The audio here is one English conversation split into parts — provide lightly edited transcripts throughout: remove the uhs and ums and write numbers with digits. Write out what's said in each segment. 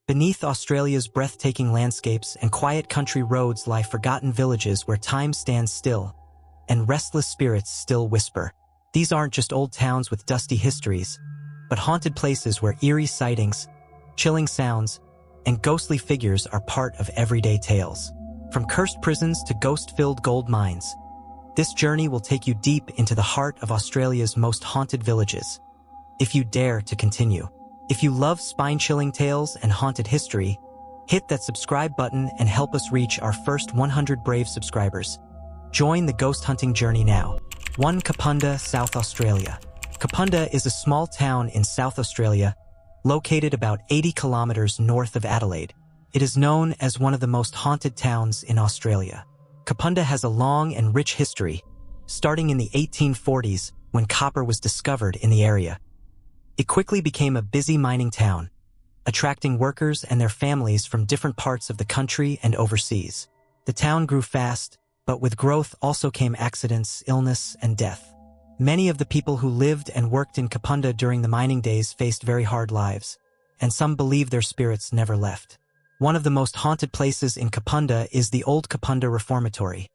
Beneath Australia's breathtaking landscapes and quiet country roads lie forgotten villages where time stands still, and restless spirits still whisper. These aren't just old towns with dusty histories, but haunted places where eerie sightings, chilling sounds, and ghostly figures are part of everyday tales. From cursed prisons to ghost-filled gold mines, this journey will take you deep into the heart of Australia's most haunted villages. If you dare to continue. If you love spine-chilling tales and haunted history, hit that subscribe button and help us reach our first 100 brave subscribers. Join the ghost hunting journey now. 1. Kapunda, South Australia. Kapunda is a small town in South Australia, located about 80 kilometers north of Adelaide. It is known as one of the most haunted towns in Australia. Kapunda has a long and rich history, starting in the 1840s when copper was discovered in the area. It quickly became a busy mining town, attracting workers and their families from different parts of the country and overseas. The town grew fast, but with growth also came accidents, illness, and death. Many of the people who lived and worked in Kapunda during the mining days faced very hard lives, and some believe their spirits never left. One of the most haunted places in Kapunda is the Old Kapunda Reformatory,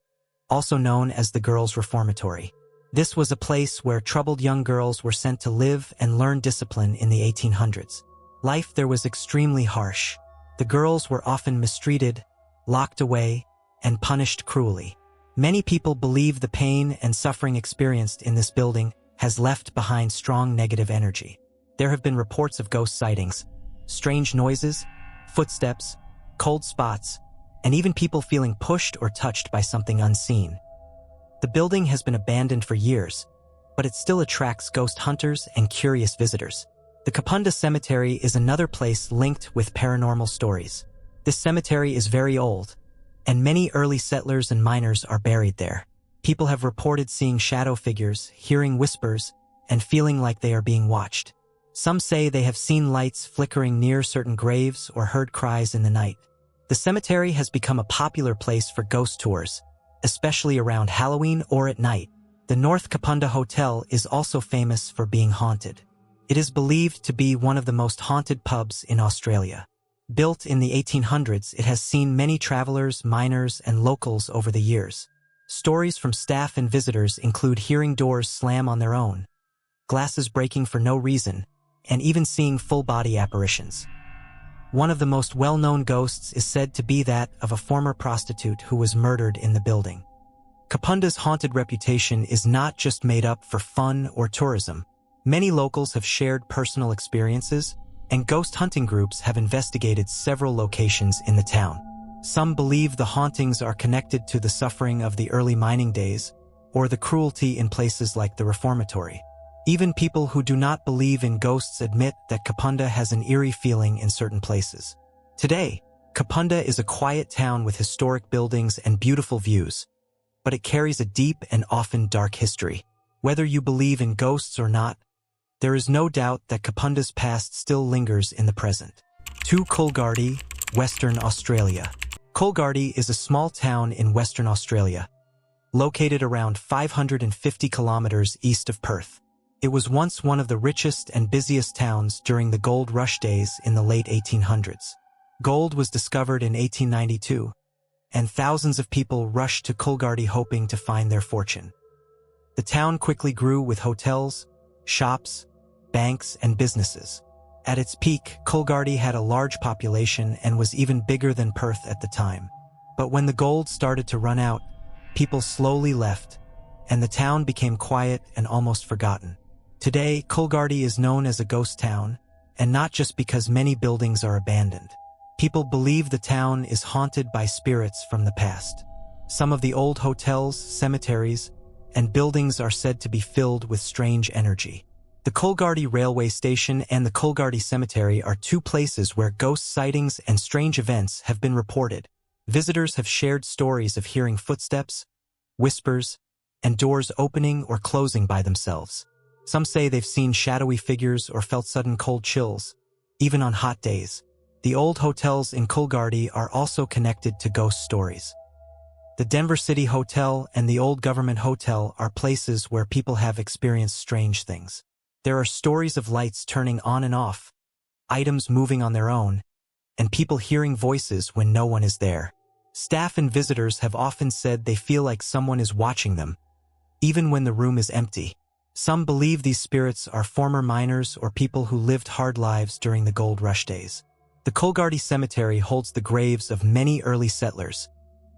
also known as the Girls' Reformatory. This was a place where troubled young girls were sent to live and learn discipline in the 1800s. Life there was extremely harsh. The girls were often mistreated, locked away, and punished cruelly. Many people believe the pain and suffering experienced in this building has left behind strong negative energy. There have been reports of ghost sightings, strange noises, footsteps, cold spots, and even people feeling pushed or touched by something unseen. The building has been abandoned for years, but it still attracts ghost hunters and curious visitors. The Kapunda Cemetery is another place linked with paranormal stories. This cemetery is very old, and many early settlers and miners are buried there. People have reported seeing shadow figures, hearing whispers, and feeling like they are being watched. Some say they have seen lights flickering near certain graves or heard cries in the night. The cemetery has become a popular place for ghost tours, especially around Halloween or at night. The North Kapunda Hotel is also famous for being haunted. It is believed to be one of the most haunted pubs in Australia. Built in the 1800s, it has seen many travelers, miners, and locals over the years. Stories from staff and visitors include hearing doors slam on their own, glasses breaking for no reason, and even seeing full-body apparitions. One of the most well-known ghosts is said to be that of a former prostitute who was murdered in the building. Kapunda's haunted reputation is not just made up for fun or tourism. Many locals have shared personal experiences, and ghost hunting groups have investigated several locations in the town. Some believe the hauntings are connected to the suffering of the early mining days, or the cruelty in places like the reformatory. Even people who do not believe in ghosts admit that Kapunda has an eerie feeling in certain places. Today, Kapunda is a quiet town with historic buildings and beautiful views, but it carries a deep and often dark history. Whether you believe in ghosts or not, there is no doubt that Kapunda's past still lingers in the present. 2. Coolgardie, Western Australia. Coolgardie is a small town in Western Australia, located around 550 kilometers east of Perth. It was once one of the richest and busiest towns during the gold rush days in the late 1800s. Gold was discovered in 1892, and thousands of people rushed to Coolgardie hoping to find their fortune. The town quickly grew with hotels, shops, banks, and businesses. At its peak, Coolgardie had a large population and was even bigger than Perth at the time. But when the gold started to run out, people slowly left, and the town became quiet and almost forgotten. Today, Coolgardie is known as a ghost town, and not just because many buildings are abandoned. People believe the town is haunted by spirits from the past. Some of the old hotels, cemeteries, and buildings are said to be filled with strange energy. The Coolgardie railway station and the Coolgardie cemetery are two places where ghost sightings and strange events have been reported. Visitors have shared stories of hearing footsteps, whispers, and doors opening or closing by themselves. Some say they've seen shadowy figures or felt sudden cold chills, even on hot days. The old hotels in Coolgardie are also connected to ghost stories. The Denver City Hotel and the Old Government Hotel are places where people have experienced strange things. There are stories of lights turning on and off, items moving on their own, and people hearing voices when no one is there. Staff and visitors have often said they feel like someone is watching them, even when the room is empty. Some believe these spirits are former miners or people who lived hard lives during the gold rush days. The Coolgardie Cemetery holds the graves of many early settlers,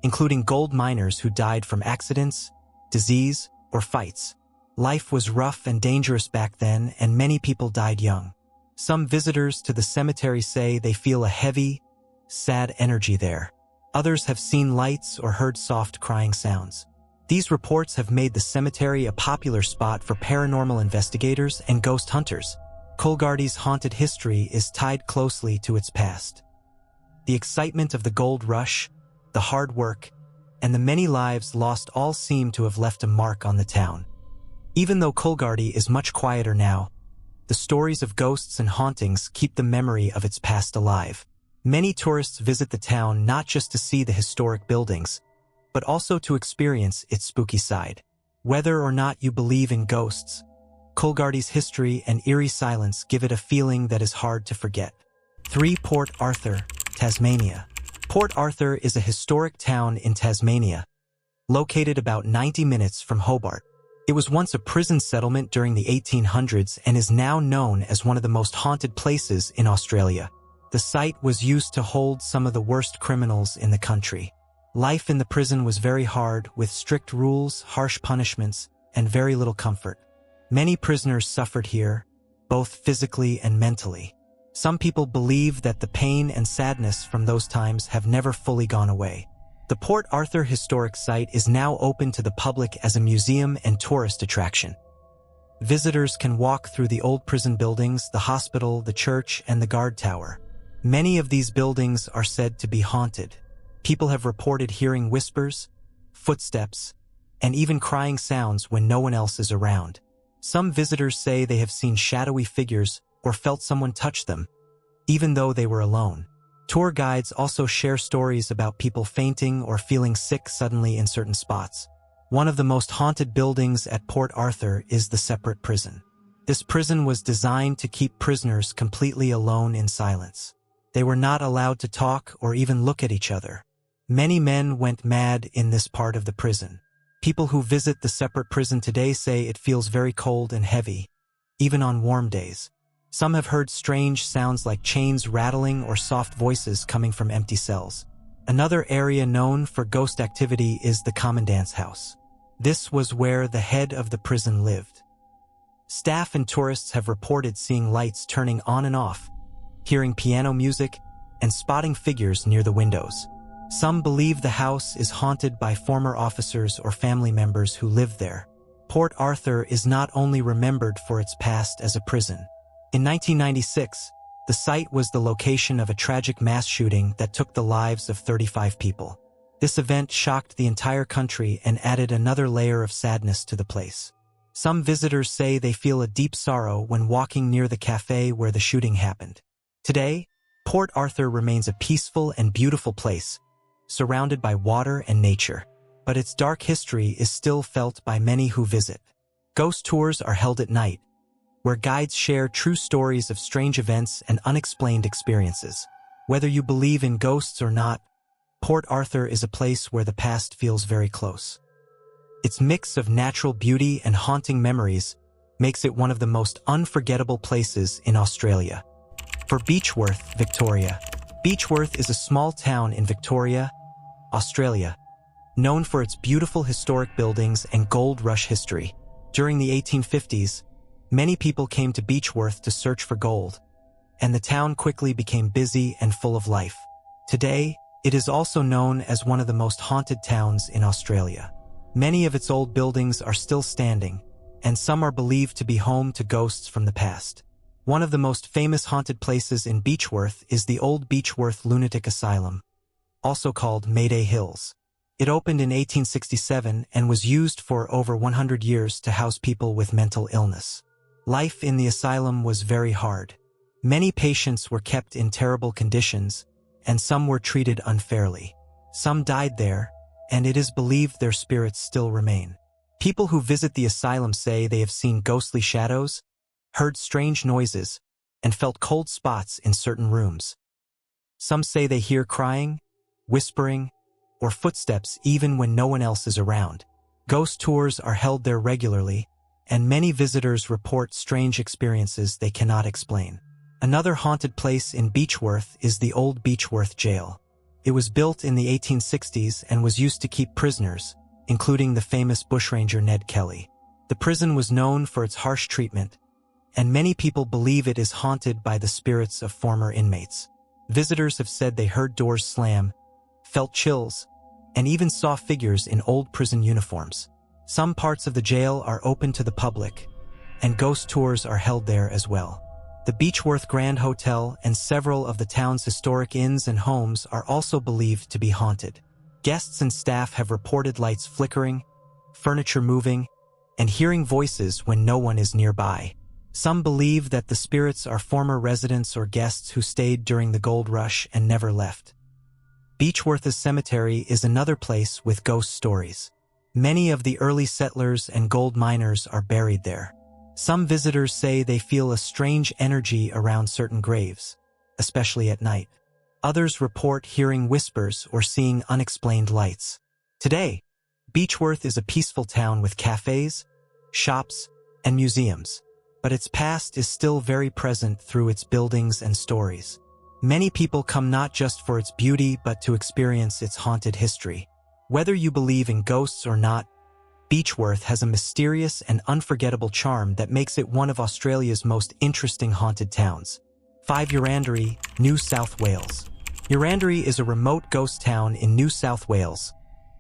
including gold miners who died from accidents, disease, or fights. Life was rough and dangerous back then, and many people died young. Some visitors to the cemetery say they feel a heavy, sad energy there. Others have seen lights or heard soft crying sounds. These reports have made the cemetery a popular spot for paranormal investigators and ghost hunters. Coolgardie's haunted history is tied closely to its past. The excitement of the gold rush, the hard work, and the many lives lost all seem to have left a mark on the town. Even though Coolgardie is much quieter now, the stories of ghosts and hauntings keep the memory of its past alive. Many tourists visit the town not just to see the historic buildings, but also to experience its spooky side. Whether or not you believe in ghosts, Coolgardie's history and eerie silence give it a feeling that is hard to forget. 3. Port Arthur, Tasmania. Port Arthur is a historic town in Tasmania, located about 90 minutes from Hobart. It was once a prison settlement during the 1800s and is now known as one of the most haunted places in Australia. The site was used to hold some of the worst criminals in the country. Life in the prison was very hard, with strict rules, harsh punishments, and very little comfort. Many prisoners suffered here, both physically and mentally. Some people believe that the pain and sadness from those times have never fully gone away. The Port Arthur Historic Site is now open to the public as a museum and tourist attraction. Visitors can walk through the old prison buildings, the hospital, the church, and the guard tower. Many of these buildings are said to be haunted. People have reported hearing whispers, footsteps, and even crying sounds when no one else is around. Some visitors say they have seen shadowy figures or felt someone touch them, even though they were alone. Tour guides also share stories about people fainting or feeling sick suddenly in certain spots. One of the most haunted buildings at Port Arthur is the separate prison. This prison was designed to keep prisoners completely alone in silence. They were not allowed to talk or even look at each other. Many men went mad in this part of the prison. People who visit the separate prison today say it feels very cold and heavy, even on warm days. Some have heard strange sounds like chains rattling or soft voices coming from empty cells. Another area known for ghost activity is the commandant's house. This was where the head of the prison lived. Staff and tourists have reported seeing lights turning on and off, hearing piano music, and spotting figures near the windows. Some believe the house is haunted by former officers or family members who lived there. Port Arthur is not only remembered for its past as a prison. In 1996, the site was the location of a tragic mass shooting that took the lives of 35 people. This event shocked the entire country and added another layer of sadness to the place. Some visitors say they feel a deep sorrow when walking near the cafe where the shooting happened. Today, Port Arthur remains a peaceful and beautiful place, surrounded by water and nature. But its dark history is still felt by many who visit. Ghost tours are held at night, where guides share true stories of strange events and unexplained experiences. Whether you believe in ghosts or not, Port Arthur is a place where the past feels very close. Its mix of natural beauty and haunting memories makes it one of the most unforgettable places in Australia. For Beechworth, Victoria. Beechworth is a small town in Victoria, Australia, known for its beautiful historic buildings and gold rush history. During the 1850s, many people came to Beechworth to search for gold, and the town quickly became busy and full of life. Today, it is also known as one of the most haunted towns in Australia. Many of its old buildings are still standing, and some are believed to be home to ghosts from the past. One of the most famous haunted places in Beechworth is the old Beechworth Lunatic Asylum, also called Mayday Hills. It opened in 1867 and was used for over 100 years to house people with mental illness. Life in the asylum was very hard. Many patients were kept in terrible conditions, and some were treated unfairly. Some died there, and it is believed their spirits still remain. People who visit the asylum say they have seen ghostly shadows, heard strange noises, and felt cold spots in certain rooms. Some say they hear crying, whispering, or footsteps even when no one else is around. Ghost tours are held there regularly, and many visitors report strange experiences they cannot explain. Another haunted place in Beechworth is the old Beechworth Jail. It was built in the 1860s and was used to keep prisoners, including the famous bushranger Ned Kelly. The prison was known for its harsh treatment, and many people believe it is haunted by the spirits of former inmates. Visitors have said they heard doors slam, felt chills, and even saw figures in old prison uniforms. Some parts of the jail are open to the public, and ghost tours are held there as well. The Beechworth Grand Hotel and several of the town's historic inns and homes are also believed to be haunted. Guests and staff have reported lights flickering, furniture moving, and hearing voices when no one is nearby. Some believe that the spirits are former residents or guests who stayed during the gold rush and never left. Beechworth's cemetery is another place with ghost stories. Many of the early settlers and gold miners are buried there. Some visitors say they feel a strange energy around certain graves, especially at night. Others report hearing whispers or seeing unexplained lights. Today, Beechworth is a peaceful town with cafes, shops, and museums, but its past is still very present through its buildings and stories. Many people come not just for its beauty but to experience its haunted history. Whether you believe in ghosts or not, Beechworth has a mysterious and unforgettable charm that makes it one of Australia's most interesting haunted towns. 5. Urandery, New South Wales. Urandery is a remote ghost town in New South Wales,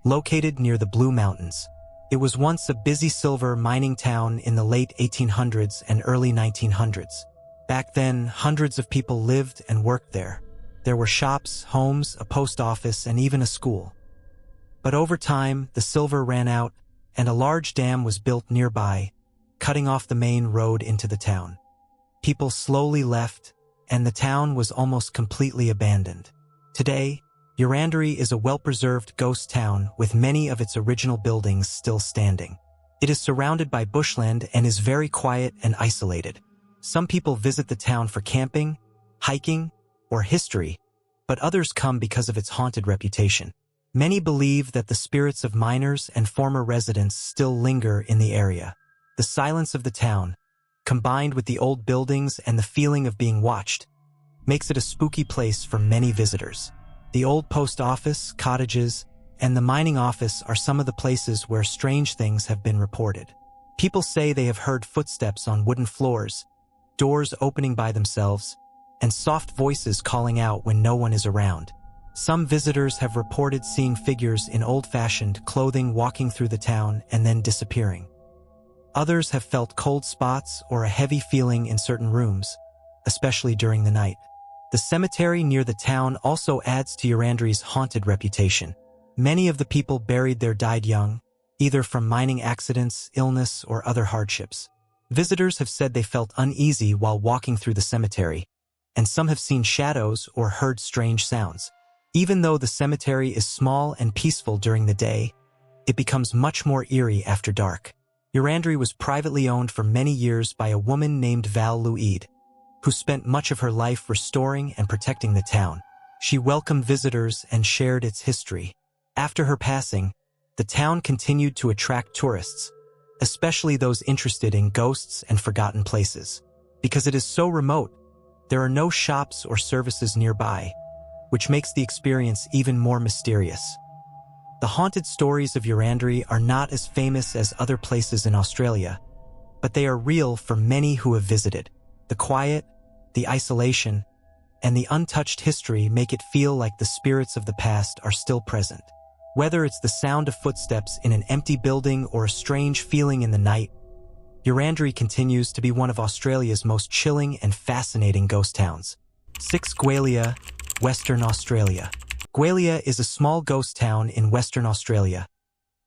located near the Blue Mountains. It was once a busy silver mining town in the late 1800s and early 1900s. Back then, hundreds of people lived and worked there. There were shops, homes, a post office, and even a school. But over time, the silver ran out, and a large dam was built nearby, cutting off the main road into the town. People slowly left, and the town was almost completely abandoned. Today, Urandery is a well-preserved ghost town with many of its original buildings still standing. It is surrounded by bushland and is very quiet and isolated. Some people visit the town for camping, hiking, or history, but others come because of its haunted reputation. Many believe that the spirits of miners and former residents still linger in the area. The silence of the town, combined with the old buildings and the feeling of being watched, makes it a spooky place for many visitors. The old post office, cottages, and the mining office are some of the places where strange things have been reported. People say they have heard footsteps on wooden floors, doors opening by themselves, and soft voices calling out when no one is around. Some visitors have reported seeing figures in old-fashioned clothing walking through the town and then disappearing. Others have felt cold spots or a heavy feeling in certain rooms, especially during the night. The cemetery near the town also adds to Urandery's haunted reputation. Many of the people buried there died young, either from mining accidents, illness, or other hardships. Visitors have said they felt uneasy while walking through the cemetery, and some have seen shadows or heard strange sounds. Even though the cemetery is small and peaceful during the day, it becomes much more eerie after dark. Urandery was privately owned for many years by a woman named Val Louide, who spent much of her life restoring and protecting the town. She welcomed visitors and shared its history. After her passing, the town continued to attract tourists, especially those interested in ghosts and forgotten places. Because it is so remote, there are no shops or services nearby, which makes the experience even more mysterious. The haunted stories of Urandery are not as famous as other places in Australia, but they are real for many who have visited. The quiet, the isolation, and the untouched history make it feel like the spirits of the past are still present. Whether it's the sound of footsteps in an empty building or a strange feeling in the night, Urandery continues to be one of Australia's most chilling and fascinating ghost towns. 6. Gwalia, Western Australia. Gwalia is a small ghost town in Western Australia,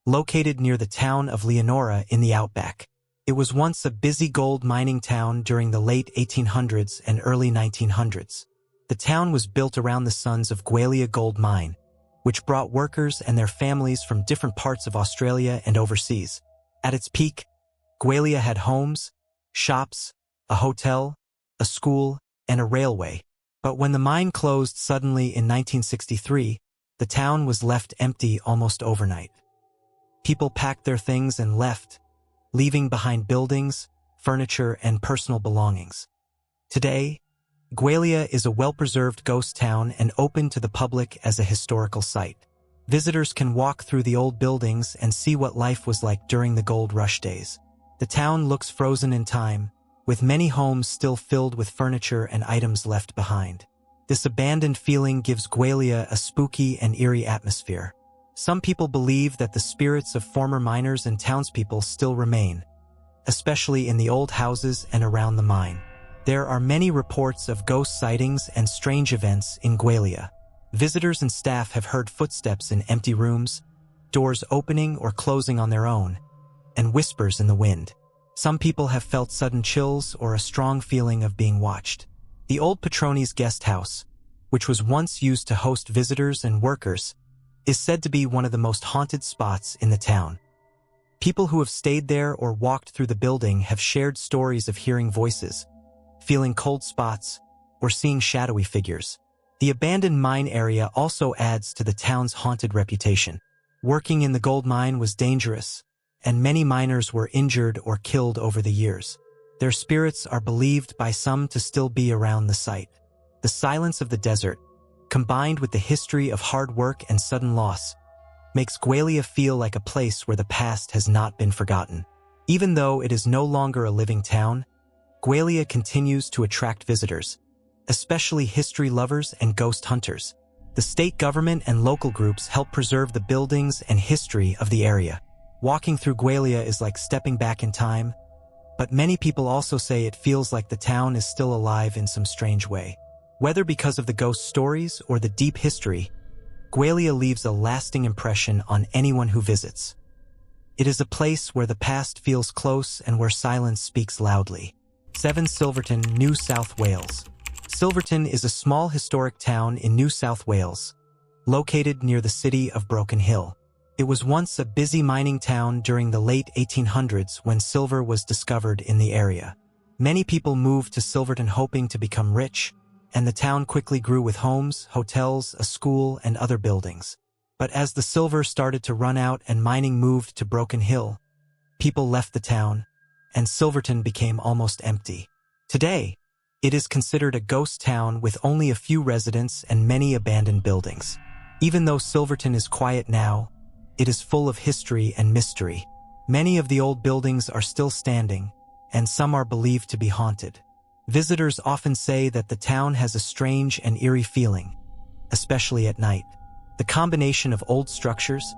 located near the town of Leonora in the outback. It was once a busy gold mining town during the late 1800s and early 1900s. The town was built around the sons of Gwalia Gold Mine, which brought workers and their families from different parts of Australia and overseas. At its peak, Gwalia had homes, shops, a hotel, a school, and a railway. But when the mine closed suddenly in 1963, the town was left empty almost overnight. People packed their things and left, leaving behind buildings, furniture, and personal belongings. Today, Gwalior is a well-preserved ghost town and open to the public as a historical site. Visitors can walk through the old buildings and see what life was like during the gold rush days. The town looks frozen in time, with many homes still filled with furniture and items left behind. This abandoned feeling gives Gwalior a spooky and eerie atmosphere. Some people believe that the spirits of former miners and townspeople still remain, especially in the old houses and around the mine. There are many reports of ghost sightings and strange events in Gwalior. Visitors and staff have heard footsteps in empty rooms, doors opening or closing on their own, and whispers in the wind. Some people have felt sudden chills or a strong feeling of being watched. The old Patroni's guest house, which was once used to host visitors and workers, is said to be one of the most haunted spots in the town. People who have stayed there or walked through the building have shared stories of hearing voices, feeling cold spots, or seeing shadowy figures. The abandoned mine area also adds to the town's haunted reputation. Working in the gold mine was dangerous, and many miners were injured or killed over the years. Their spirits are believed by some to still be around the site. The silence of the desert, combined with the history of hard work and sudden loss, makes Gwalior feel like a place where the past has not been forgotten. Even though it is no longer a living town, Gwalior continues to attract visitors, especially history lovers and ghost hunters. The state government and local groups help preserve the buildings and history of the area. Walking through Gwalior is like stepping back in time, but many people also say it feels like the town is still alive in some strange way. Whether because of the ghost stories or the deep history, Gwalior leaves a lasting impression on anyone who visits. It is a place where the past feels close and where silence speaks loudly. 7 Silverton, New South Wales. Silverton is a small historic town in New South Wales, located near the city of Broken Hill. It was once a busy mining town during the late 1800s when silver was discovered in the area. Many people moved to Silverton hoping to become rich, and the town quickly grew with homes, hotels, a school, and other buildings. But as the silver started to run out and mining moved to Broken Hill, people left the town, and Silverton became almost empty. Today, it is considered a ghost town with only a few residents and many abandoned buildings. Even though Silverton is quiet now, it is full of history and mystery. Many of the old buildings are still standing, and some are believed to be haunted. Visitors often say that the town has a strange and eerie feeling, especially at night. The combination of old structures,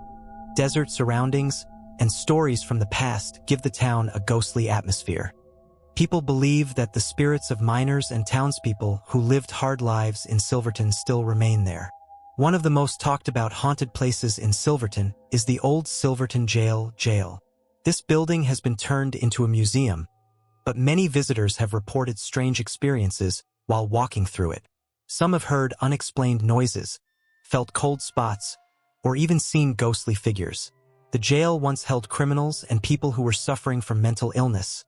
desert surroundings, and stories from the past give the town a ghostly atmosphere. People believe that the spirits of miners and townspeople who lived hard lives in Silverton still remain there. One of the most talked about haunted places in Silverton is the old Silverton Jail. This building has been turned into a museum, but many visitors have reported strange experiences while walking through it. Some have heard unexplained noises, felt cold spots, or even seen ghostly figures. The jail once held criminals and people who were suffering from mental illness,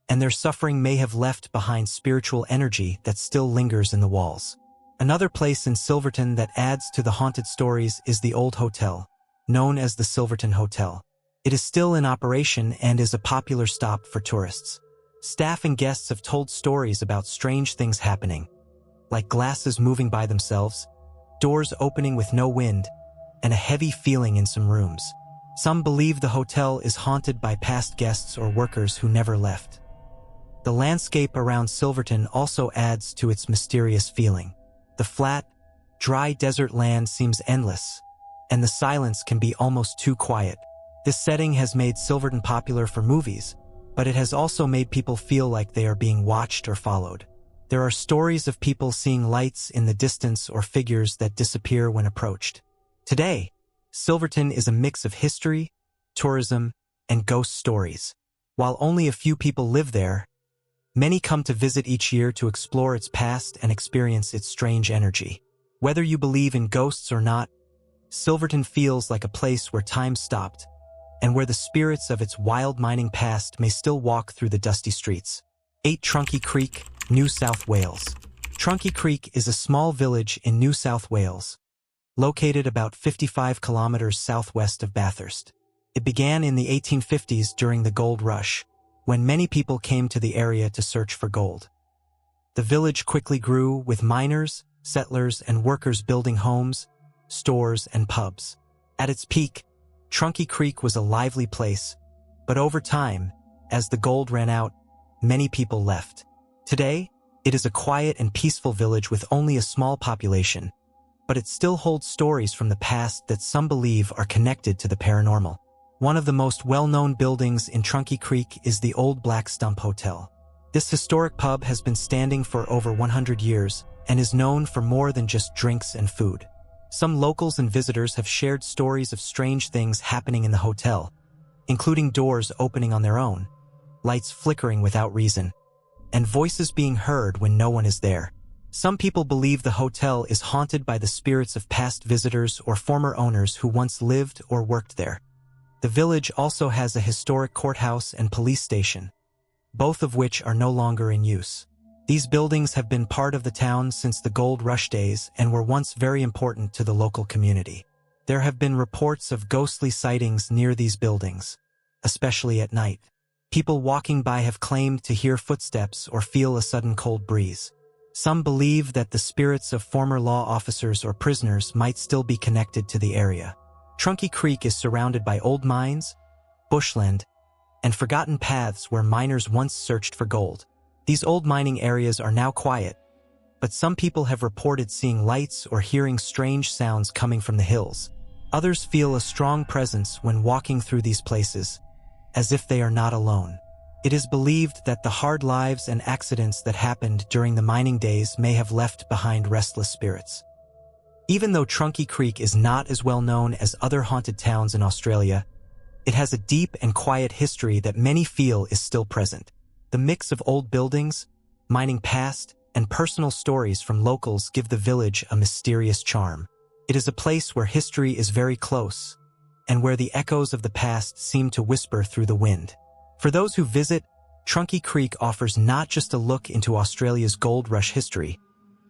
and their suffering may have left behind spiritual energy that still lingers in the walls. Another place in Silverton that adds to the haunted stories is the old hotel, known as the Silverton Hotel. It is still in operation and is a popular stop for tourists. Staff and guests have told stories about strange things happening, like glasses moving by themselves, doors opening with no wind, and a heavy feeling in some rooms. Some believe the hotel is haunted by past guests or workers who never left. The landscape around Silverton also adds to its mysterious feeling. The flat, dry desert land seems endless, and the silence can be almost too quiet. This setting has made Silverton popular for movies, but it has also made people feel like they are being watched or followed. There are stories of people seeing lights in the distance or figures that disappear when approached. Today, Silverton is a mix of history, tourism, and ghost stories. While only a few people live there, many come to visit each year to explore its past and experience its strange energy. Whether you believe in ghosts or not, Silverton feels like a place where time stopped, and where the spirits of its wild mining past may still walk through the dusty streets. 8 Trunky Creek, New South Wales. Trunky Creek is a small village in New South Wales, located about 55 kilometers southwest of Bathurst. It began in the 1850s during the gold rush, when many people came to the area to search for gold. The village quickly grew, with miners, settlers, and workers building homes, stores, and pubs. At its peak, Trunky Creek was a lively place, but over time, as the gold ran out, many people left. Today, it is a quiet and peaceful village with only a small population, but it still holds stories from the past that some believe are connected to the paranormal. One of the most well-known buildings in Trunky Creek is the Old Black Stump Hotel. This historic pub has been standing for over 100 years and is known for more than just drinks and food. Some locals and visitors have shared stories of strange things happening in the hotel, including doors opening on their own, lights flickering without reason, and voices being heard when no one is there. Some people believe the hotel is haunted by the spirits of past visitors or former owners who once lived or worked there. The village also has a historic courthouse and police station, both of which are no longer in use. These buildings have been part of the town since the gold rush days and were once very important to the local community. There have been reports of ghostly sightings near these buildings, especially at night. People walking by have claimed to hear footsteps or feel a sudden cold breeze. Some believe that the spirits of former law officers or prisoners might still be connected to the area. Trunky Creek is surrounded by old mines, bushland, and forgotten paths where miners once searched for gold. These old mining areas are now quiet, but some people have reported seeing lights or hearing strange sounds coming from the hills. Others feel a strong presence when walking through these places, as if they are not alone. It is believed that the hard lives and accidents that happened during the mining days may have left behind restless spirits. Even though Trunky Creek is not as well known as other haunted towns in Australia, it has a deep and quiet history that many feel is still present. The mix of old buildings, mining past, and personal stories from locals give the village a mysterious charm. It is a place where history is very close, and where the echoes of the past seem to whisper through the wind. For those who visit, Trunky Creek offers not just a look into Australia's gold rush history,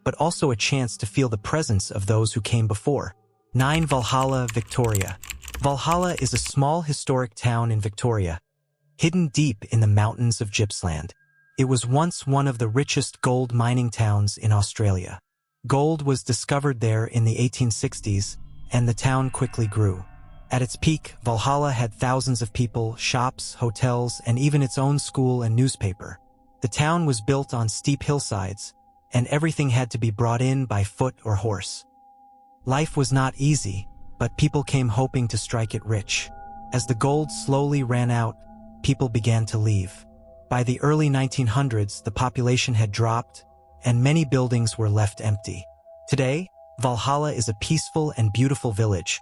but also a chance to feel the presence of those who came before. 9. Valhalla, Victoria. Valhalla is a small historic town in Victoria, hidden deep in the mountains of Gippsland. It was once one of the richest gold mining towns in Australia. Gold was discovered there in the 1860s, and the town quickly grew. At its peak, Valhalla had thousands of people, shops, hotels, and even its own school and newspaper. The town was built on steep hillsides, and everything had to be brought in by foot or horse. Life was not easy, but people came hoping to strike it rich. As the gold slowly ran out, people began to leave. By the early 1900s, the population had dropped, and many buildings were left empty. Today, Valhalla is a peaceful and beautiful village,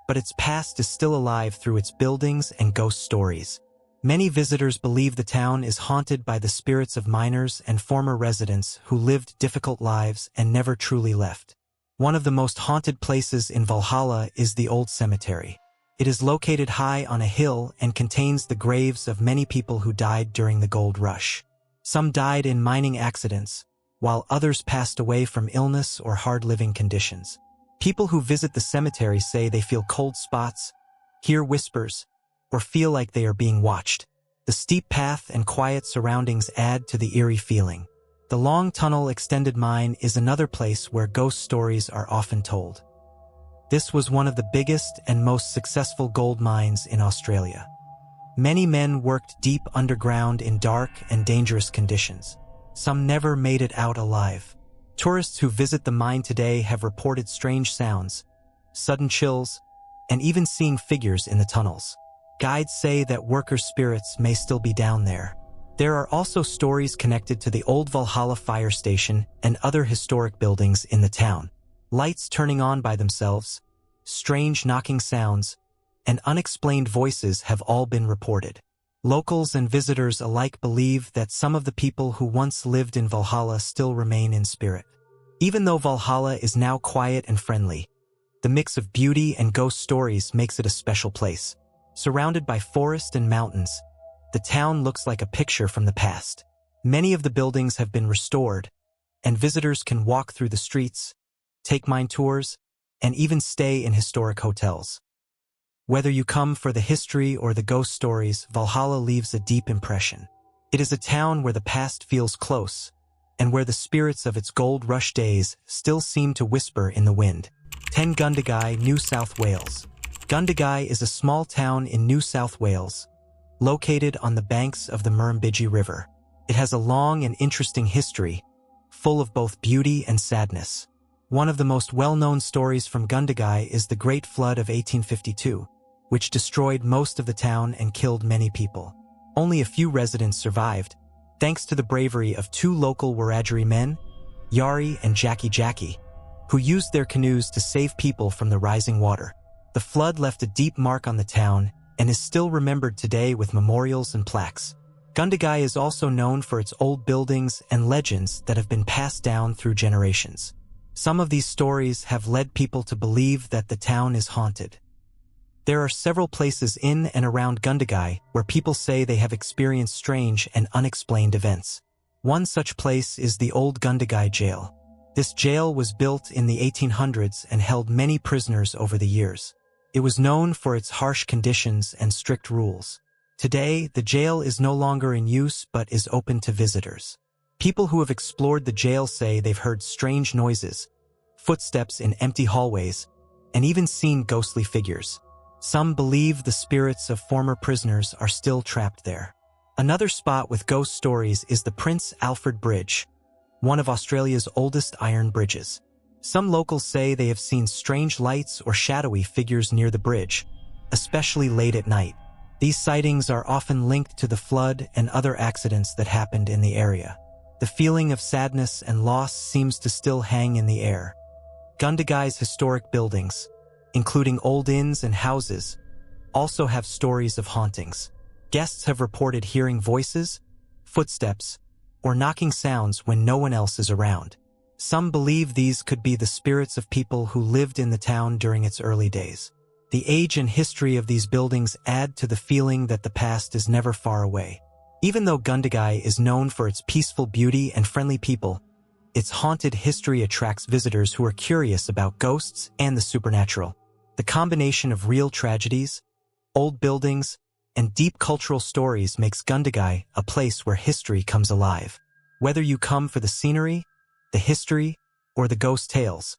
but its past is still alive through its buildings and ghost stories. Many visitors believe the town is haunted by the spirits of miners and former residents who lived difficult lives and never truly left. One of the most haunted places in Valhalla is the old cemetery. It is located high on a hill and contains the graves of many people who died during the gold rush. Some died in mining accidents, while others passed away from illness or hard living conditions. People who visit the cemetery say they feel cold spots, hear whispers, or feel like they are being watched. The steep path and quiet surroundings add to the eerie feeling. The Long Tunnel Extended Mine is another place where ghost stories are often told. This was one of the biggest and most successful gold mines in Australia. Many men worked deep underground in dark and dangerous conditions. Some never made it out alive. Tourists who visit the mine today have reported strange sounds, sudden chills, and even seeing figures in the tunnels. Guides say that workers' spirits may still be down there. There are also stories connected to the old Valhalla fire station and other historic buildings in the town. Lights turning on by themselves, strange knocking sounds, and unexplained voices have all been reported. Locals and visitors alike believe that some of the people who once lived in Valhalla still remain in spirit. Even though Valhalla is now quiet and friendly, the mix of beauty and ghost stories makes it a special place. Surrounded by forest and mountains, the town looks like a picture from the past. Many of the buildings have been restored, and visitors can walk through the streets, take mind tours, and even stay in historic hotels. Whether you come for the history or the ghost stories, Valhalla leaves a deep impression. It is a town where the past feels close, and where the spirits of its gold rush days still seem to whisper in the wind. 10 Gundagai, New South Wales. Gundagai is a small town in New South Wales, located on the banks of the Murrumbidgee River. It has a long and interesting history, full of both beauty and sadness. One of the most well-known stories from Gundagai is the Great Flood of 1852, which destroyed most of the town and killed many people. Only a few residents survived, thanks to the bravery of 2 local Wiradjuri men, Yari and Jackie, who used their canoes to save people from the rising water. The flood left a deep mark on the town and is still remembered today with memorials and plaques. Gundagai is also known for its old buildings and legends that have been passed down through generations. Some of these stories have led people to believe that the town is haunted. There are several places in and around Gundagai where people say they have experienced strange and unexplained events. One such place is the old Gundagai jail. This jail was built in the 1800s and held many prisoners over the years. It was known for its harsh conditions and strict rules. Today, the jail is no longer in use but is open to visitors. People who have explored the jail say they've heard strange noises, footsteps in empty hallways, and even seen ghostly figures. Some believe the spirits of former prisoners are still trapped there. Another spot with ghost stories is the Prince Alfred Bridge, one of Australia's oldest iron bridges. Some locals say they have seen strange lights or shadowy figures near the bridge, especially late at night. These sightings are often linked to the flood and other accidents that happened in the area. The feeling of sadness and loss seems to still hang in the air. Gundagai's historic buildings, including old inns and houses, also have stories of hauntings. Guests have reported hearing voices, footsteps, or knocking sounds when no one else is around. Some believe these could be the spirits of people who lived in the town during its early days. The age and history of these buildings add to the feeling that the past is never far away. Even though Gundagai is known for its peaceful beauty and friendly people, its haunted history attracts visitors who are curious about ghosts and the supernatural. The combination of real tragedies, old buildings, and deep cultural stories makes Gundagai a place where history comes alive. Whether you come for the scenery, the history, or the ghost tales,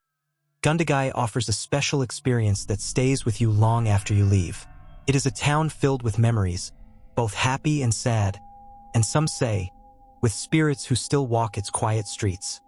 Gundagai offers a special experience that stays with you long after you leave. It is a town filled with memories, both happy and sad, and some say, with spirits who still walk its quiet streets.